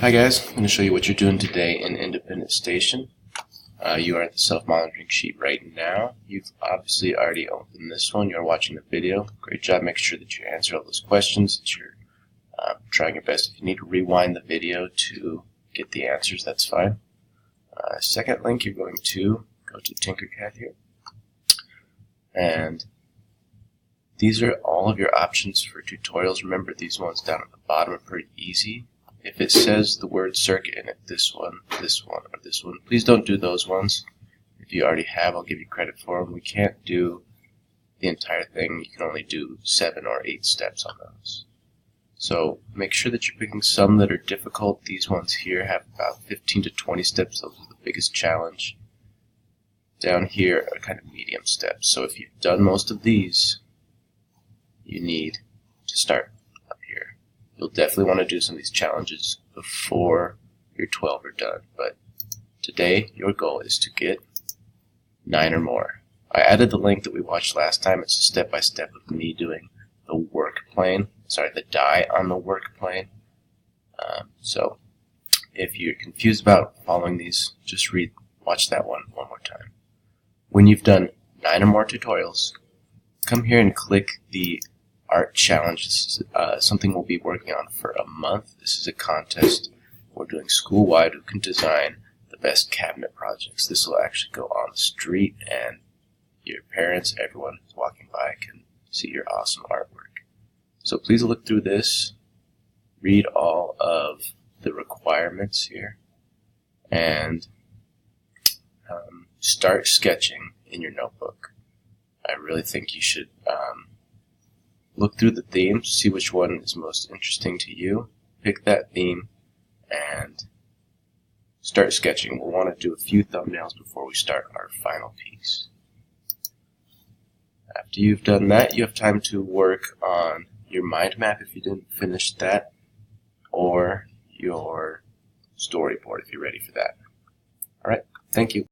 Hi guys, I'm going to show you what you're doing today in Independence Station. You are at the self-monitoring sheet right now. You've obviously already opened this one. You're watching the video. Great job. Make sure that you answer all those questions, that you're trying your best. If you need to rewind the video to get the answers, that's fine. Second link, you're going to go to Tinkercad here. And these are all of your options for tutorials. Remember, these ones down at the bottom are pretty easy. If it says the word circuit in it, this one, or this one, please don't do those ones. If you already have, I'll give you credit for them. We can't do the entire thing. You can only do 7 or 8 steps on those. So make sure that you're picking some that are difficult. These ones here have about 15 to 20 steps. Those are the biggest challenge. Down here are kind of medium steps. So if you've done most of these, you need to start up here. You'll definitely want to do some of these challenges before your 12 are done. But today, your goal is to get 9 or more. I added the link that we watched last time. It's a step-by-step of me doing the work plane. The die on the work plane. So if you're confused about following these, just watch that one more time. When you've done 9 or more tutorials, come here and click the Art Challenge. This is something we'll be working on for a month. This is a contest we're doing school-wide who can design the best cabinet projects. This will actually go on the street, and your parents, everyone who's walking by can see your awesome artwork. So please look through this, read all of the requirements here, and start sketching in your notebook. I really think you should look through the themes, see which one is most interesting to you, pick that theme, and start sketching. We'll want to do a few thumbnails before we start our final piece. After you've done that, you have time to work on your mind map if you didn't finish that, or your storyboard if you're ready for that. Alright, thank you.